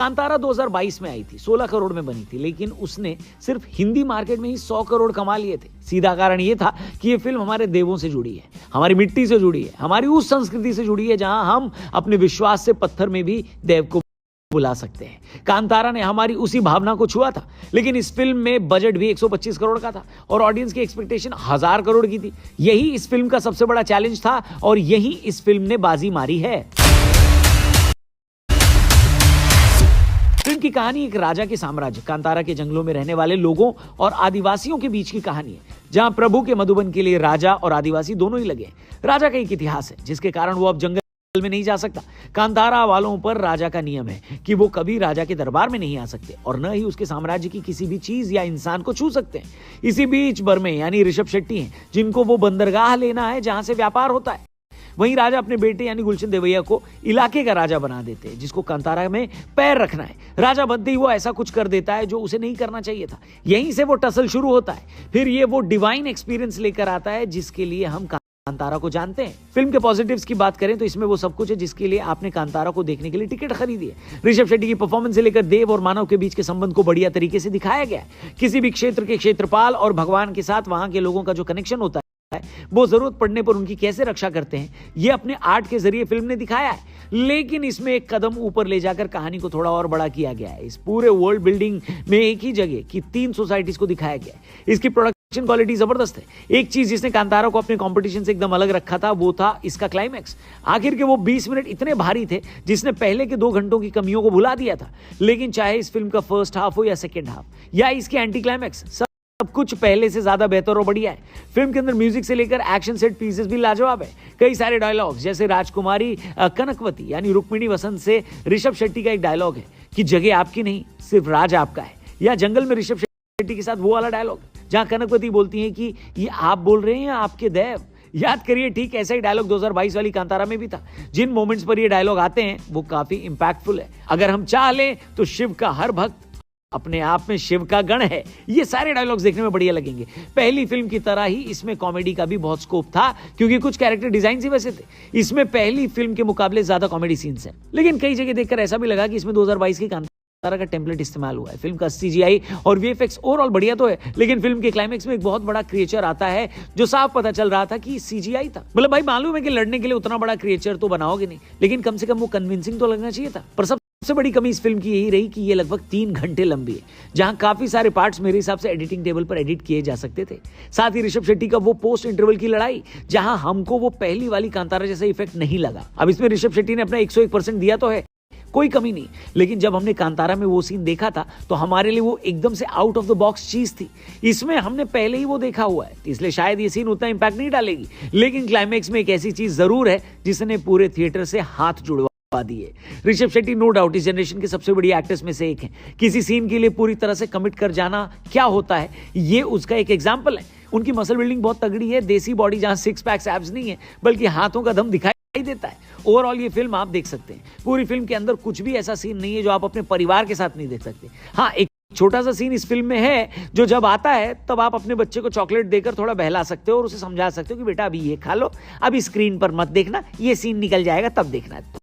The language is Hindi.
कांतारा 2022 में आई थी, 16 करोड़ में बनी थी, लेकिन उसने सिर्फ हिंदी मार्केट में ही 100 करोड़ कमा लिए थे। सीधा कारण यह था कि ये फिल्म हमारे देवों से जुड़ी है, हमारी मिट्टी से जुड़ी है, हमारी उस संस्कृति से जुड़ी है जहां हम अपने विश्वास से पत्थर में भी देव को बुला सकते हैं। कांतारा ने हमारी उसी भावना को छुआ था, लेकिन इस फिल्म में बजट भी 125 करोड़ का था और ऑडियंस की एक्सपेक्टेशन 1000 करोड़ की थी। यही इस फिल्म का सबसे बड़ा चैलेंज था और यही इस फिल्म ने बाजी मारी है। फिल्म की कहानी एक राजा के साम्राज्य कांतारा के जंगलों में रहने वाले लोगों और आदिवासियों के बीच की कहानी है, जहां प्रभु के मधुबन के लिए राजा और आदिवासी दोनों ही लगे। राजा का एक इतिहास है जिसके कारण वो अब जंगल में नहीं जा सकता। कांतारा वालों पर राजा का नियम है कि वो कभी राजा के दरबार में नहीं आ सकते और न ही उसके साम्राज्य की किसी भी चीज या इंसान को छू सकते हैं। इसी बीच बर्मे यानी ऋषभ शेट्टी हैं, जिनको वो बंदरगाह लेना है जहां से व्यापार होता है। वहीं राजा अपने बेटे यानी गुलशन देवैया को इलाके का राजा बना देते हैं, जिसको कांतारा में पैर रखना है। राजा बनते ही वो ऐसा कुछ कर देता है जो उसे नहीं करना चाहिए था। यहीं से वो टसल शुरू होता है। फिर ये वो डिवाइन एक्सपीरियंस लेकर आता है जिसके लिए हम कांतारा को जानते हैं। फिल्म के पॉजिटिव्स की बात करें तो इसमें वो सब कुछ है जिसके लिए आपने कांतारा को देखने के लिए टिकट खरीदी है। ऋषभ शेट्टी की परफॉर्मेंस से लेकर देव और मानव के बीच के संबंध को बढ़िया तरीके से दिखाया गया है। किसी भी क्षेत्र के क्षेत्रपाल और भगवान के साथ वहां के लोगों का जो कनेक्शन होता है, वो जरूरत पड़ने पर उनकी कैसे रक्षा करते हैं, ये अपने आर्ट के जरिए फिल्म ने दिखाया है। लेकिन इसमें एक कदम ऊपर ले जाकर कहानी को थोड़ा और बड़ा किया गया है। इस पूरे वर्ल्ड बिल्डिंग में एक ही जगह की 3 सोसाइटीज को दिखाया गया है। इसकी प्रोडक्शन क्वालिटी जबरदस्त है। एक चीज जिसने कांतारा को अपने कंपटीशन से एकदम अलग रखा था वो था इसका क्लाइमैक्स। आखिर के वो 20 मिनट इतने भारी थे जिसने पहले के 2 घंटों की कमियों को भुला दिया था। लेकिन चाहे इस फिल्म का फर्स्ट हाफ हो या सेकेंड हाफ या इसके एंटी क्लाइमैक्स, सब कुछ पहले से ज्यादा बेहतर और बढ़िया है। फिल्म के अंदर म्यूजिक से लेकर एक्शन सेट पीसेस भी लाजवाब है। कई सारे डायलॉग्स, जैसे राजकुमारी कनकवती यानी रुक्मिणी वसंत से ऋषभ शेट्टी का एक डायलॉग है कि जगह आपकी नहीं सिर्फ राज आपका है, या जंगल में ऋषभ शेट्टी के साथ वो वाला डायलॉग जहां कनकवती बोलती है कि ये आप बोल रहे हैं या आपके देव। याद करिए, ठीक ऐसा ही डायलॉग 2022 वाली कांतारा में भी था। जिन मोमेंट्स पर ये डायलॉग आते हैं वो काफी इंपैक्टफुल है। अगर हम चाह लें तो शिव का हर भक्त अपने आप में शिव का गण है। ये सारे डायलॉग्स देखने में बढ़िया लगेंगे। पहली फिल्म की तरह ही इसमें कॉमेडी का भी बहुत स्कोप था, क्योंकि कुछ कैरेक्टर डिजाइन ही वैसे थे। इसमें पहली फिल्म के मुकाबले ज्यादा कॉमेडी सीन्स हैं। लेकिन कई जगह देखकर ऐसा भी लगा कि इसमें 2022 की कांतारा का टेम्पलेट इस्तेमाल हुआ है। फिल्म का सीजीआई और वीएफएक्स ओवरऑल बढ़िया तो है, लेकिन फिल्म के क्लाइमैक्स में एक बहुत बड़ा क्रिएचर आता है जो साफ पता चल रहा था कि सीजीआई था। मतलब भाई, मालूम है कि लड़ने के लिए उतना बड़ा क्रिएचर तो बनाओगे नहीं, लेकिन कम से कम वो कन्विंसिंग तो लगना चाहिए था। पर सबसे बड़ी कमी इस फिल्म की यही रही कि ये लगभग 3 घंटे लंबी है, जहां काफी सारे पार्ट्स मेरे हिसाब से एडिटिंग टेबल पर एडिट किए जा सकते थे। साथ ही ऋषभ शेट्टी का वो पोस्ट इंटरवल की लड़ाई, जहां हमको वो पहली वाली कांतारा जैसा इफेक्ट नहीं लगा। अब इसमें ऋषभ शेट्टी ने अपना 101% दिया तो है, कोई कमी नहीं, लेकिन जब हमने कांतारा में वो सीन देखा था तो हमारे लिए वो एकदम से आउट ऑफ द बॉक्स चीज थी। इसमें हमने पहले ही वो देखा हुआ है, इसलिए शायद ये सीन उतना इंपैक्ट नहीं डालेगी, लेकिन क्लाइमैक्स में एक ऐसी चीज जरूर है जिसने पूरे थिएटर से हाथ जुड़वा दिए। ऋषभ शेट्टी नो डाउट इस जनरेशन के सबसे बड़ी एक्टर्स में से एक हैं। किसी सीन के लिए पूरी तरह से कमिट कर जाना क्या होता है, ये उसका एक एग्जांपल है। उनकी मसल बिल्डिंग बहुत तगड़ी है, देसी बॉडी जहां 6 पैक्स एब्स नहीं है बल्कि हाथों का दम दिखाई देता है। ओवरऑल ये फिल्म आप देख सकते हैं। पूरी फिल्म के अंदर कुछ भी ऐसा सीन नहीं है जो आप अपने परिवार के साथ नहीं देख सकते। हाँ, एक छोटा सा सीन इस फिल्म में है जो जब आता है तब आप अपने बच्चे को चॉकलेट देकर थोड़ा बहला सकते हो और उसे समझा सकते हो कि बेटा अभी ये खा लो, अभी स्क्रीन पर मत देखना, ये सीन निकल जाएगा तब देखना है।